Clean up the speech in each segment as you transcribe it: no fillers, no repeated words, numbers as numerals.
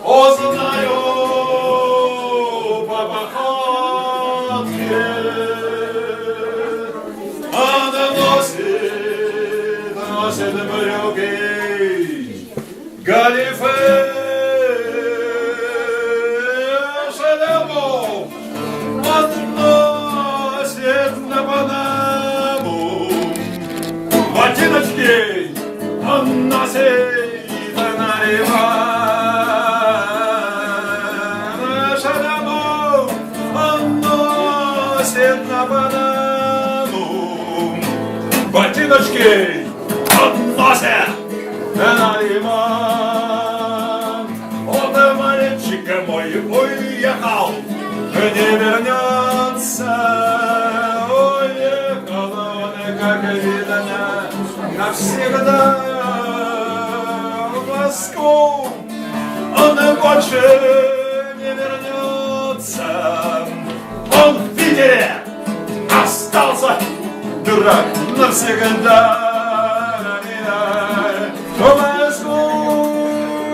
Узнаю по походке, она носит брюки, галифе, шедевр, относит на Панаму, ботиночки он носит на Ливан, шедевр он носит на Панаму, ботиночки он носит на Ливан. Вот мальчик мой уехал, не вернется. Уехал он, как видно, навсегда в Москву. Он больше не вернется. Он в Питере остался, дурак, навсегда. В Москву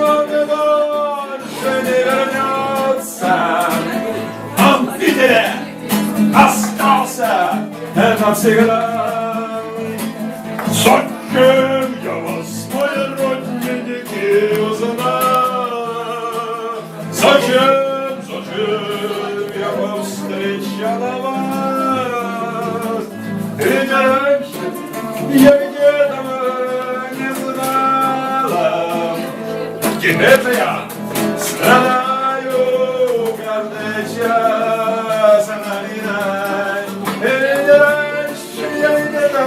он больше не вернется. Он в Питере остался навсегда. Зачем я вас, мои родненькие, узнал? Зачем я повстречала вас? Ведь раньше я где-то не знала. Теперь-то я страдаю каждый час на виной. Ведь раньше я где-то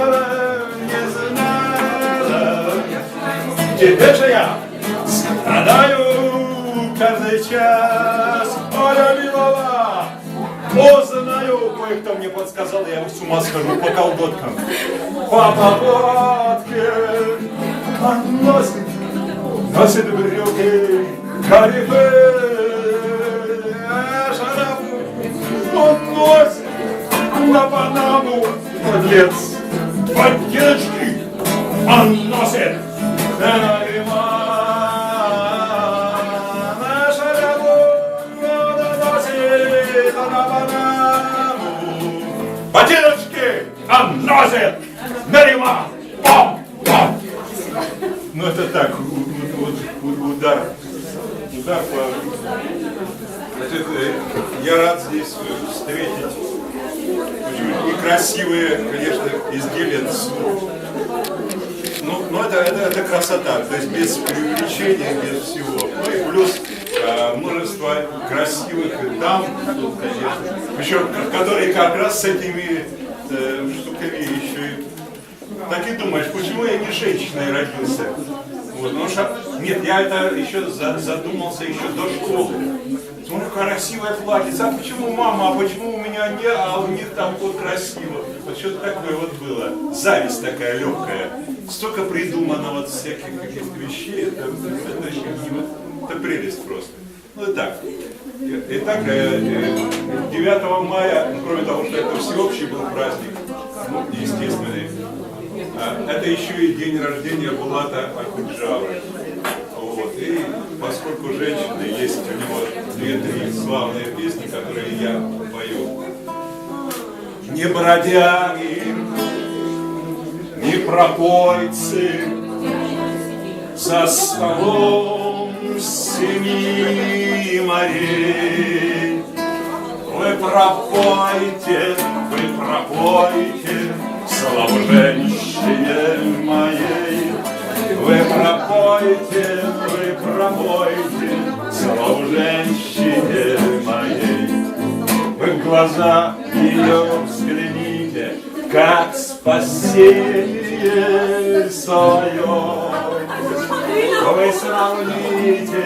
не знала. Теперь же я страдаю каждый час. Оля милого, узнаю, кое-кто мне подсказал, я с ума схожу по колготкам. По поводке он носит брюки, галифе, шарапу, он носит на Панаму, подлец, ботиночки он носит на Ливан, шарапу он носит на Панаму, ботиночки он носит на Ливан. Пом-пом. Ну это так, удар по... Значит, я рад здесь встретить и красивые, конечно, изделия ЦУ. Ну это красота, то есть без преувеличения, без всего. Ну и плюс множество красивых дам, конечно, причем которые как раз с этими штуками еще и... Так и думаешь, почему я не женщиной родился? Вот, потому что, нет, я это еще задумался еще до школы. Смотрю, красивое платьице, а почему мама, а почему у меня не, а у них там вот красиво. Вот что-то такое вот было. Зависть такая легкая. Столько придумано вот всяких каких-то вещей, это прелесть просто. Ну и так. Итак, 9 мая, кроме того, что это всеобщий был праздник, ну, естественный, это еще и день рождения Булата Акуджавы. Вот. И поскольку женщины, есть у него 2-3 славные песни, которые я пою. Не бродяги, не пропойцы, за столом семи морей. Вы пропойте, славу женщине моей. Вы пропойте, славу женщине моей. Вы в глаза ее взгляните, как спасение свое. Вы сравните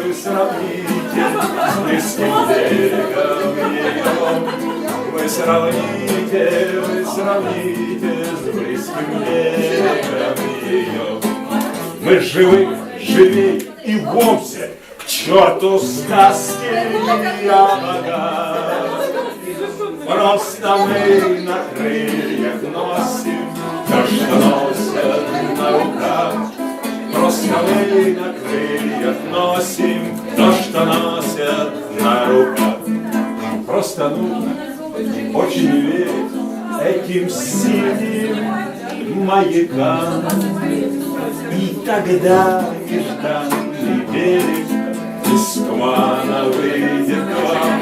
с близким берегом ее. Вы сравните с близким берегом ее. Мы живей и вовсе к черту сказки я богат. Просто мы на крыльях носим то, что носят на руках. Просто мы на крыльях носим то, что что носят на руках. Просто нужно очень верить этим синим маякам. И тогда нежданный берег из тумана выйдет к вам.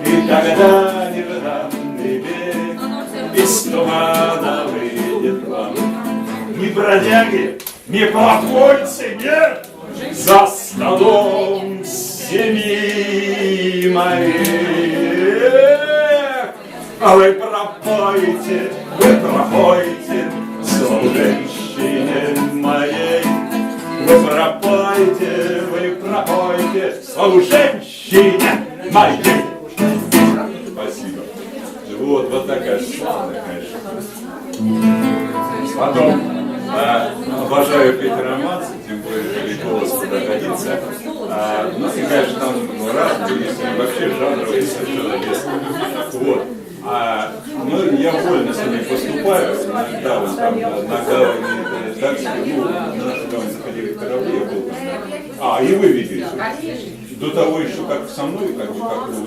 И тогда нежданный берег из тумана выйдет к вам. Ни бродяги, ни попойцы, нет, за столом семьи моих. А вы пропойте, слову женщине моей. Вы пропойте, слову женщине моей. Спасибо. Вот такая слава, конечно. Потом обожаю петь романсы, тем более, что голос куда годится. Ну, и, конечно, там разные, если вообще жанровые совершенно без. Вот. Ну, я вольно с ними поступаю. Иногда вот там на гавани Дальской, ну, на нашу гавань заходили корабли, я был там. И вы видели? До того еще как со мной, как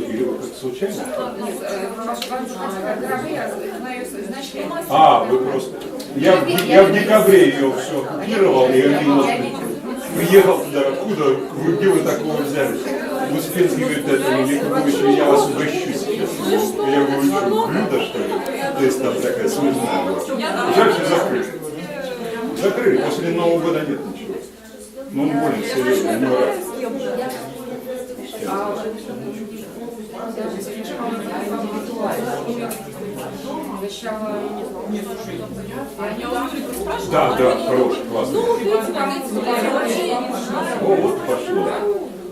или как случайно? Вы просто... Я в декабре ее все оккупировал, и приехал туда, откуда, где вы такого взяли? Успенский говорит, это Ликович, я вас угощу сейчас. Я говорю, что блюдо, что ли? То есть там такая смешная была. Жаль, что закрыли. Закрыли, после Нового года нет ничего. Ну, он более серьезно, не рад. Да, хороший, классный. Вот пошло.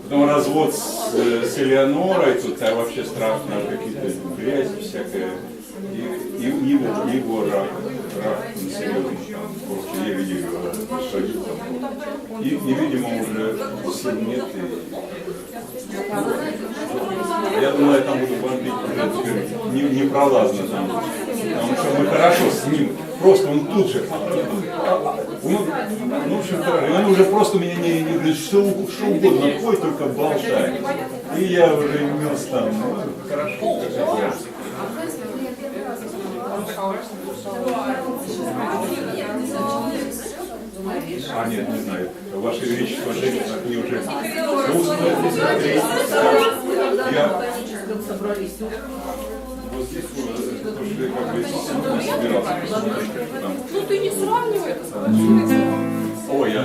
Потом развод с Элеонорой, тут вообще страшно, какие-то грязи всякая. И его рак серьезный, просто еле-еле сходил там. И, видимо, уже сил нет. Я думаю, я там буду бомбить уже непролазно там. Потому что мы хорошо с ним. Просто он тут же. В общем, он уже просто меня не говорит, что угодно, пой, только болтай. И я уже имел там. Хорошо, как раз. Нет, не знаю. Ваше Величество, женщина, они уже устные. Вот здесь тоже как бы собирался посмотреть, там. Ну ты не сравнивай это. Ой, я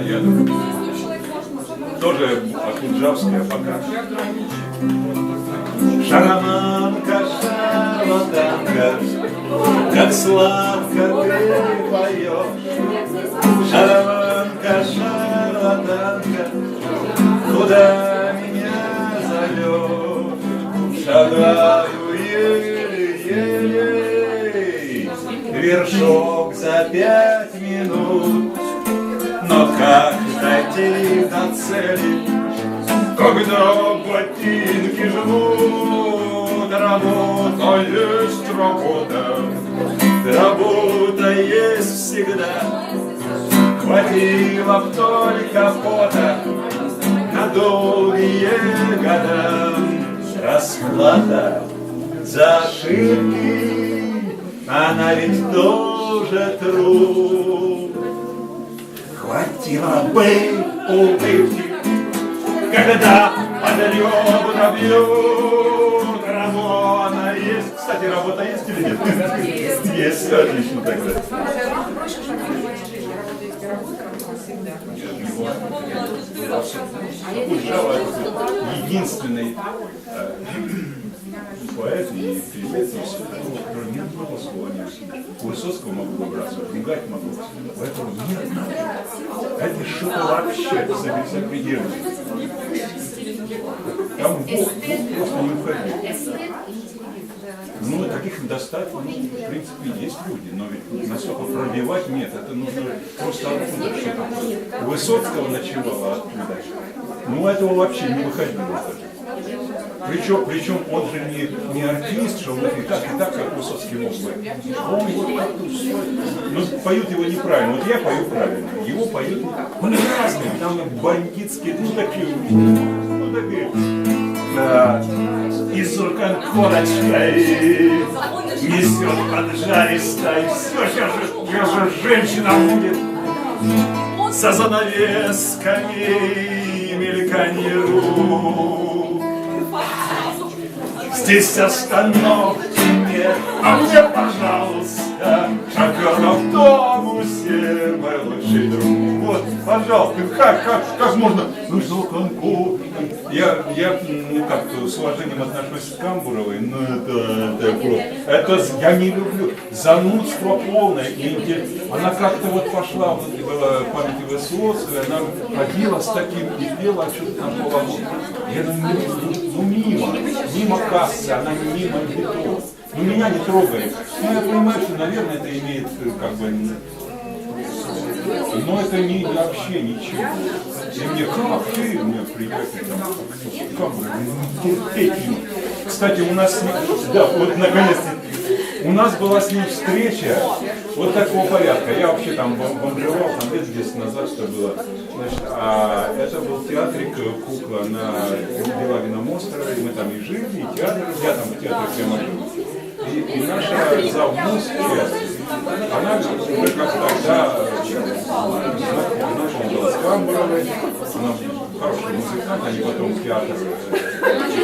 тоже ахунджавская пока. Шараманка, шарлатанка, как сладко ты поешь. Шараманка, шарлатанка, куда меня зовешь? Шагаю еле-еле, вершок за 5 минут. Но как дойти до цели, когда ботинки жмут? Работа есть работа, работа есть всегда. Хватило б только пота на долгие года. Расплата за ошибки, она ведь тоже труд. Хватило бы улыбки, когда под ребра бьют. Работа есть. Кстати, работа есть или нет? Есть. Есть, отлично тогда. Единственный поэт и певец, который нет благословения. Высоцкого могу выбрасывать, Мигать могу. Поэтому нет. Это что-то вообще запредельно. Там Бог просто не уходил. Ну, таких достать, в принципе, есть люди, но ведь настолько пробивать нет, это нужно просто оттуда что-то. У Высоцкого ночевало оттуда. Ну, этого вообще не выходило даже. Причем он же не артист, что он и так, как Высоцкий мог быть. Он вот как-то ну, поют его неправильно. Вот я пою правильно, его поют, он разный, там бандитские, ну такие как корочкой несет поджаристой. Все, сейчас же женщина будет за занавесками мельканье рук. Здесь остановки нет, а мне, пожалуйста, шофер в автобусе, мой лучший друг. Вот, пожалуйста, как можно? Ну, Золотанко. Я ну как-то с уважением отношусь к Камбуровой, но это я не люблю. Занудство полное. И она как-то вот пошла, вот была память Высоцкой, она ходила с таким и пела, что-то там половину. Я думаю, ну мимо кассы, она мимо битов. Ну меня не трогает. Ну я понимаю, что, наверное, это имеет как бы... Но это не вообще ничего. И мне как ты, у меня приятель там, как бы, терпеть не могу. Кстати, у нас с ним, да, вот наконец-то, у нас была с ним встреча вот такого порядка. Я вообще там бомжевал, там лет 10 назад что было. Значит, а это был театрик «Кукла» на Белавином острове. Мы там и жили, и театр, я там в театре прямо жил. И наша завмус, она уже как тогда знакомилась с Камбуровой, она хороший музыкант, они потом в театр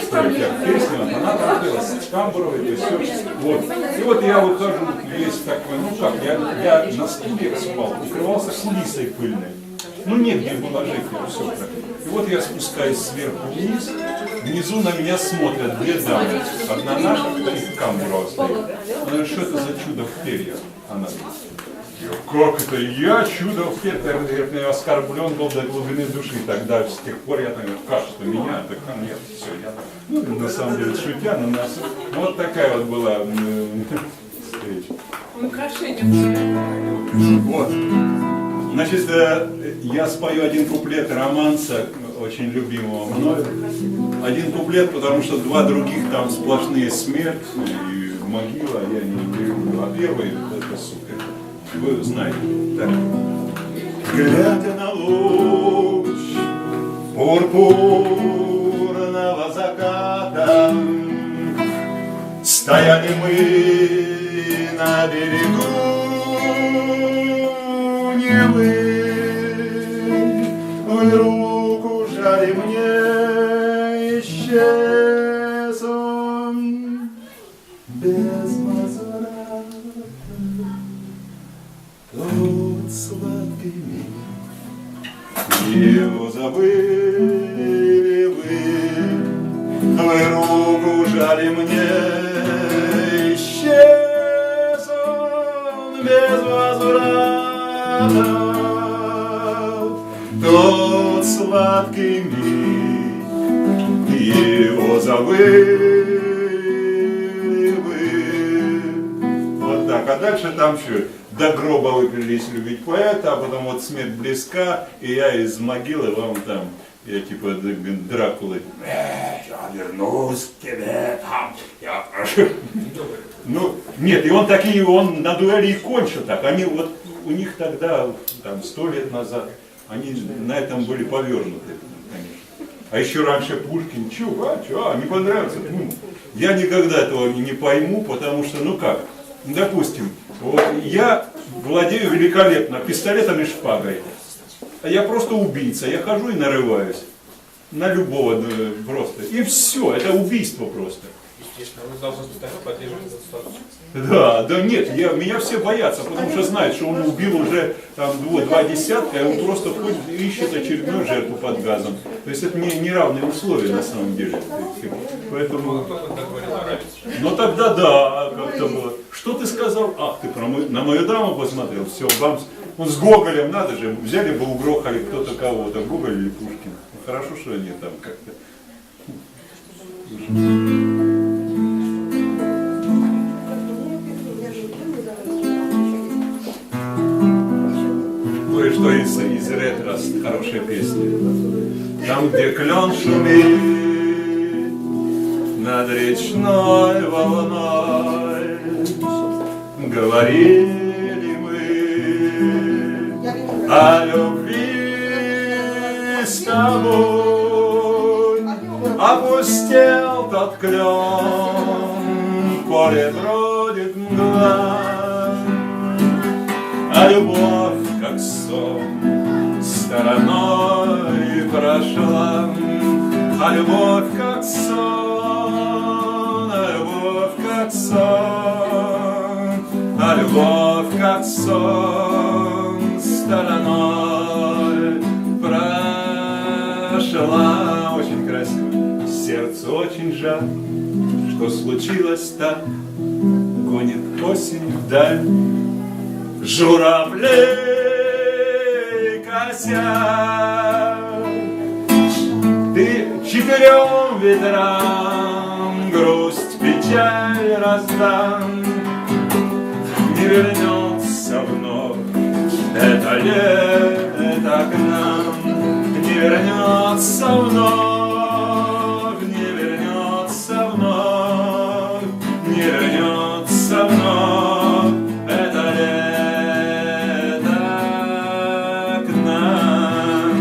строили песню, она там пела с Камбуровой, то есть все. Вот. И вот я выхожу весь такой, ну как, я на стуле спал, укрывался кулисой пыльной. Ну негде было жить, все так. И вот я спускаюсь сверху вниз, внизу на меня смотрят две дамы. Одна наша, и Камбурова стоит. Она говорит, что это за чудо в перьях? Она говорит, как это? Я чудо в перьях? Я оскорблен был до глубины души. Тогда с тех пор я говорю, как что меня? Так нет, все, я. Ну, на самом деле, шутя, но нас. Вот такая вот была встреча. Украшение. Вот. Значит, я спою один куплет романса, очень любимого мною. Один куплет, потому что два других там сплошные смерть и могила, я не люблю. А первый это супер. Вы знаете. Так. Глядя на луч пурпурного заката, стояли мы на берегу Невы, вы руку жали мне, исчез он без возврата. Тот сладкий миг, его забыли вы руку жали мне, исчез он без возврата. Тот сладкий миг, его забыли вы. Вот так, а дальше там что? До гроба вы клялись любить поэта, а потом вот смерть близка, и я из могилы вам там, я типа Дракулы, я вернусь к тебе там, я прошу. Ну, нет, и он такие, он на дуэли и кончил так, они вот, у них тогда, там, 100 лет назад, они на этом были повернуты, конечно. А еще раньше Пушкин, не понравился? Ну, я никогда этого не пойму, потому что, ну как, допустим, вот я владею великолепно пистолетом и шпагой, а я просто убийца, я хожу и нарываюсь на любого просто, и все, это убийство просто. Естественно, вы должны поддерживать этот статус. Да, нет, меня все боятся, потому что знают, что он убил уже там, 2 десятка, и он просто ходит и ищет очередную жертву под газом. То есть это неравные условия на самом деле. Поэтому... Ну тогда да, как-то было. Что ты сказал? Ах, ты на мою даму посмотрел, все, бамс. Ну с Гоголем, надо же, взяли бы угрохали кто-то кого-то, Гоголь или Пушкин. Ну, хорошо, что они там как-то... Кое-что из ретро, хорошая песня. Там, где клен шумит над речной волной, говорили мы о любви с тобой. Опустел тот клен, в поле бродит мгла, а любовь, как сон, стороной прошла, а любовь, как сон, а любовь, как сон, а любовь, как сон, стороной прошла. Очень красиво. Сердцу очень жаль, что случилось так, гонит осень вдаль. Журавлей косят, ты четырем ветрам грусть, печаль раздам. Не вернется вновь это лето к нам, не вернется вновь, не вернется вновь, не вернется вновь это лето к нам.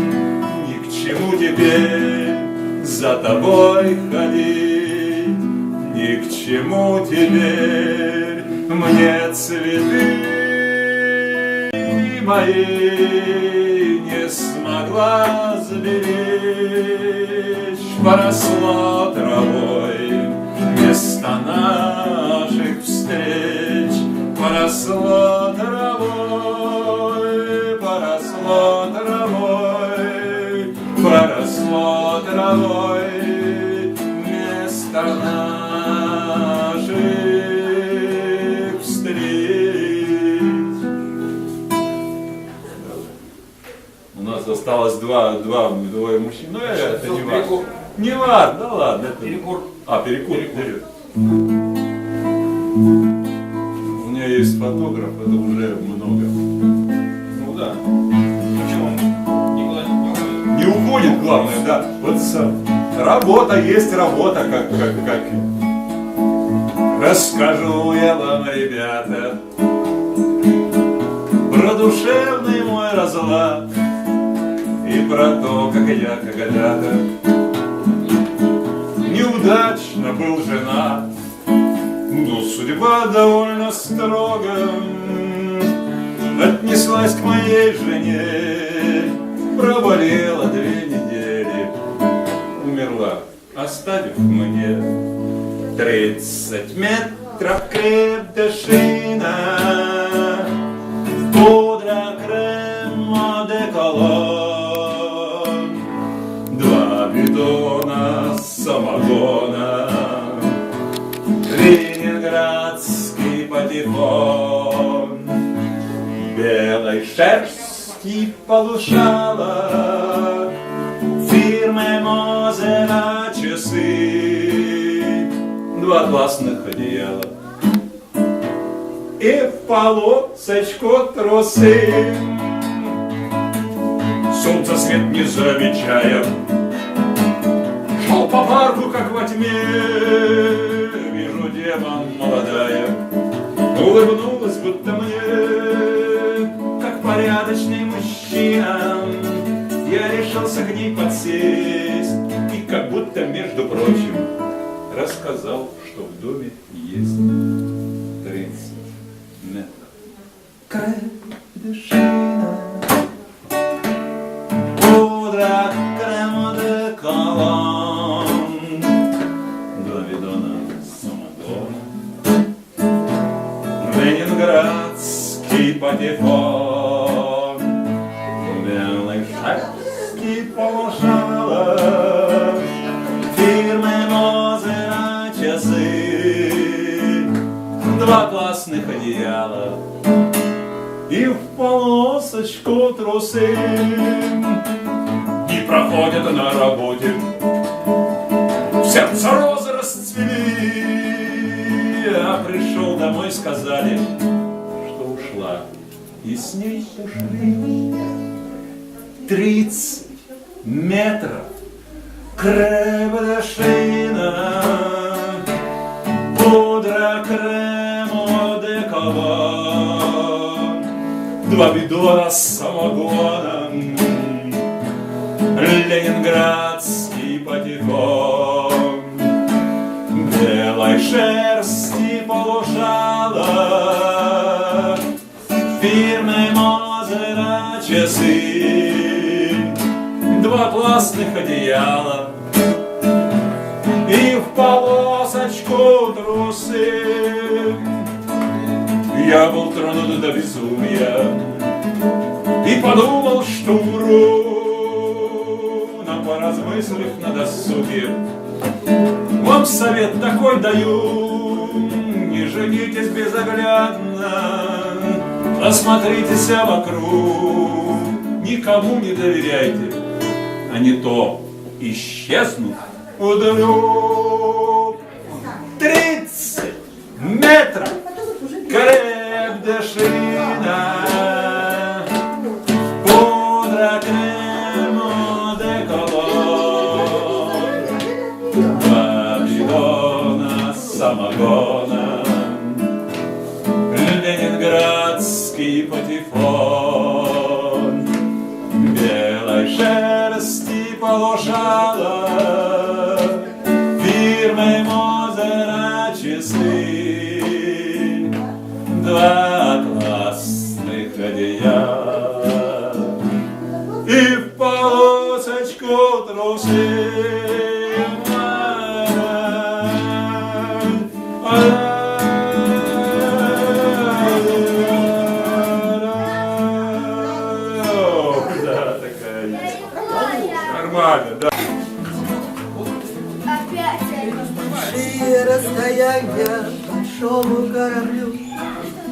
Ни к чему теперь за тобой ходить, ни к чему теперь мне цветы мои не смогла сберечь. Поросло травой место наших встреч, поросло травой, поросло травой, поросло травой место наших встреч. У нас осталось двое мужчин. Ну, это не важно. Не важно, да ладно. Это... Перекур. Перекур. У меня есть фотограф, это уже много. Ну да. Почему он никуда не уходит? Не уходит, главное, да. Вот работа есть работа, как. Расскажу я вам, ребята, про душевный мой разлад и про то, как я когда-то неудачно был женат. Но судьба довольно строго отнеслась к моей жене. Проболела 2 недели, умерла, оставив мне 30 метров крепдышина, пудра, крем, одеколон, 2 бидона самогона, ленинградский патефон, белой шерсти полушала, фирмы Мозера часы, 2 классных одеяла и в полосочку трусы. Солнцесвет не замечая, шел по парку, как во тьме. Вижу, дева молодая улыбнулась будто мне, как порядочный мужчина. Я решился к ней подсесть и как будто, между прочим, рассказал, что в доме есть 30 метров крепдышина, пудра, крем, одеколон, 2 бидона самогона, ленинградский патефон, белой шерсти полушала, фирмы Мозера часы, 2 классных одеяла и в полосочку трусы. И проходят на работе, в сердце розы расцвели, а пришел домой, сказали, что ушла, и с ней ушли 30 метров крепдышина, пудра, крем, одеколон, 2 бидона с самогоном, ленинградский патефон, белой шерсти полушала, фирмы Мозера часы, два классных одеяла и в полосочку трусы. Я был тронут до безумия и подумал, что умру, но поразмыслив на досуге, вам совет такой даю: не женитесь безоглядно, осмотритесь вокруг, никому не доверяйте, а не то исчезнут вдруг. 30 метров креп-де-шина, пудра, крем, одеколон, два бидона самогона, ленинградский патефон, белой шерсти полушала, фирмой Мозера часы, два классных одеяла и в полосочку трусы. Да, такая есть. Нормально, да. Большие расстояния большому кораблю,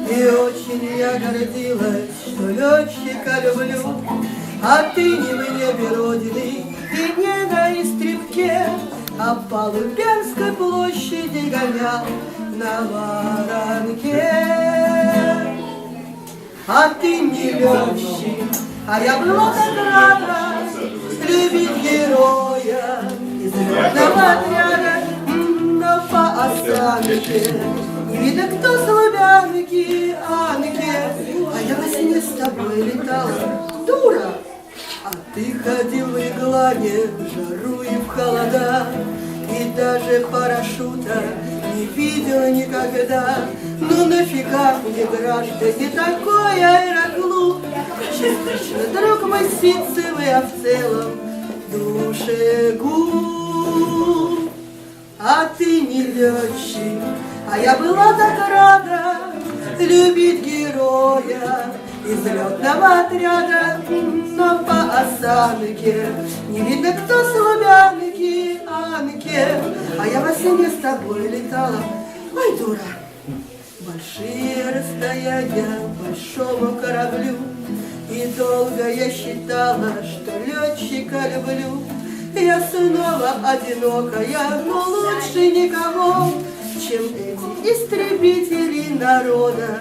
и очень я гордилась, что летчика люблю. А ты не в небе родины, и не на Истребке, а по Лубянской площади гонял на воронке. А ты не летчик, а я была так рада любить героя из летного отряда. Но по осанке не видно, кто с Лубянки, Анке. А я во сне с тобой летала, дура. А ты ходил в Иглане в жару и в холода, и даже парашюта не видела никогда. Ну нафига мне, граждане, такой аэроклуб? Частично, друг мой ситцевый, а в целом душегуб. А ты не летчик, а я была так рада любить героя из летного отряда. Но по осанке не видно, кто с Лубянки, Анке. А я во сне с тобой летала, ой, дура. Большие расстояния большому кораблю, и долго я считала, что летчика люблю. Я снова одинокая, но лучше никого, чем эти истребители народа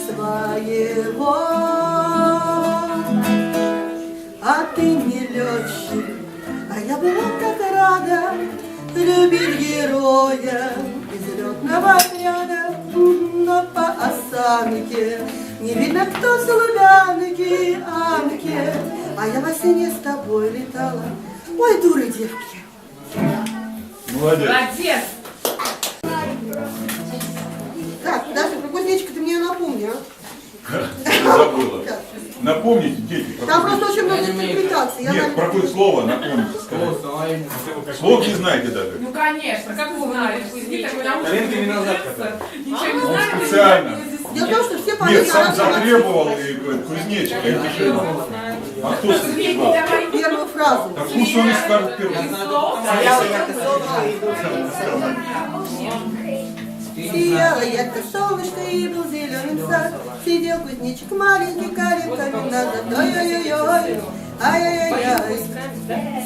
своего. А ты не летчик, а я была так рада любить героя из летного отряда. Но по осанке не видно, кто с Лубянки, Анке. А я во сне с тобой летала, ой, дуры девки. Молодец. Молодец. Так, Даша, про кузнечика ты мне напомни, а? Забыла. Напомните, дети. Там просто очень много интерпретаций. Я Нет, про какое слово напомните, скажите. Слов не знаете даже. Ну конечно, как вы знаете, потому что Коленками назад ничего не Он знаете. специально. Дело в том, что все Нет, поют сам на затребовал и говорит, кузнечик, а это же. А кто сказал? первую фразу. Так пусть он и скажет первый. Сияло ярко солнышко, и был зеленый сад. Сидел кузнечик маленький, коленками назад. Ой-ой-ой-ой, ай-яй-яй.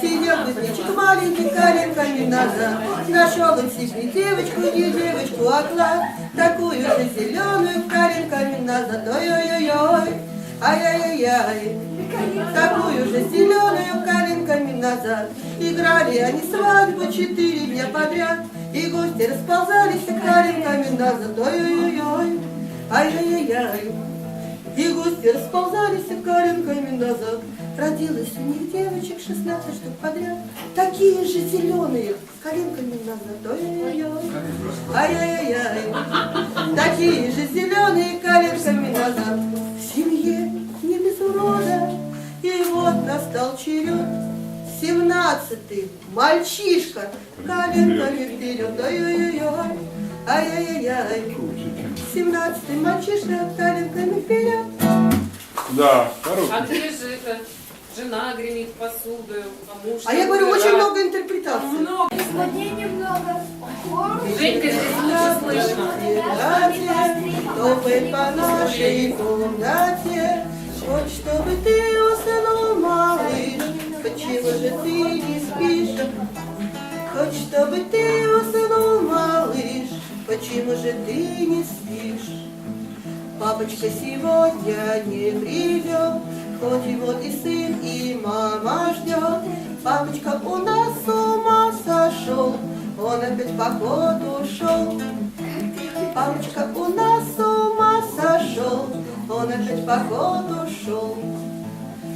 Сидел кузнечик маленький, коленками назад. Нашел он себе девочку, не девочку, а клад. Такую же зеленую, коленками назад. Ой-ой-ой-ой, ай-яй-яй. Такую же зеленую, коленками назад. Играли они свадьбу 4 дня подряд. И гости расползались коленками назад. Ой-ой-ой, ай-яй-яй. И гости расползались коленками назад. Родилось у них девочек 16 штук подряд. Такие же зеленые, коленками назад, ой-ой-ой, ай-яй-яй, такие же зеленые коленками назад. В семье не без урода, и вот настал черед. 17-й мальчишка коленками вперед, ой-ой-ой, ай-яй-яй, 17-й мальчишка коленками вперед. Да, хороший. А где же это? Жена гремит посуду, а муж... А я говорю, очень много интерпретаций. Много. Воде немного. Женька здесь лучше слышно. Топает по нашей комнате. Хоть чтобы ты уснул, малыш, почему же ты не спишь? Хоть чтобы ты уснул, малыш, почему же ты не спишь? Папочка сегодня не придет, хоть его и сын, и мама ждет. Папочка у нас с ума сошел, он опять в поход ушел. Папочка у нас с ума сошел, он опять в поход ушел.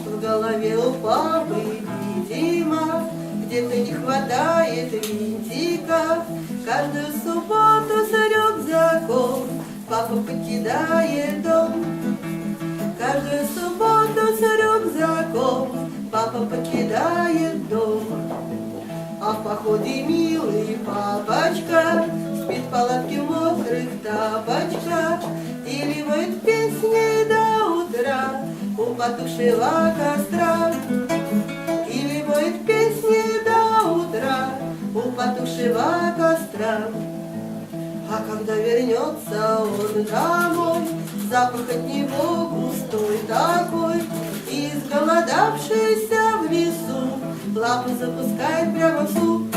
В голове у папы, видимо, где-то не хватает винтика. Каждую субботу с рюкзаком папа покидает дом. Каждую субботу с рюкзаком папа покидает дом. А в походе милый папочка спит в палатке в мокрых тапочках или воет песни до утра у потухшего костра. Или воет песни до утра у потухшего костра. А когда вернется он домой, запах от него густой такой, и изголодавшийся в лесу лапу запускает прямо в суп.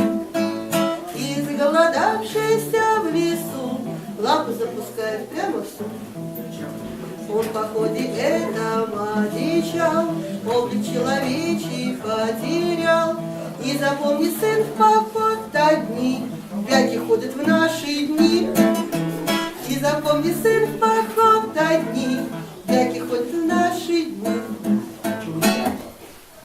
И изголодавшийся в лесу лапу запускает прямо в суп. Он в походе этом одичал, облик человечий потерял. И запомни, сын, в поход-то дни пяки ходят в наши дни. И запомни, сын, в поход-то дни пяки ходят в наши дни.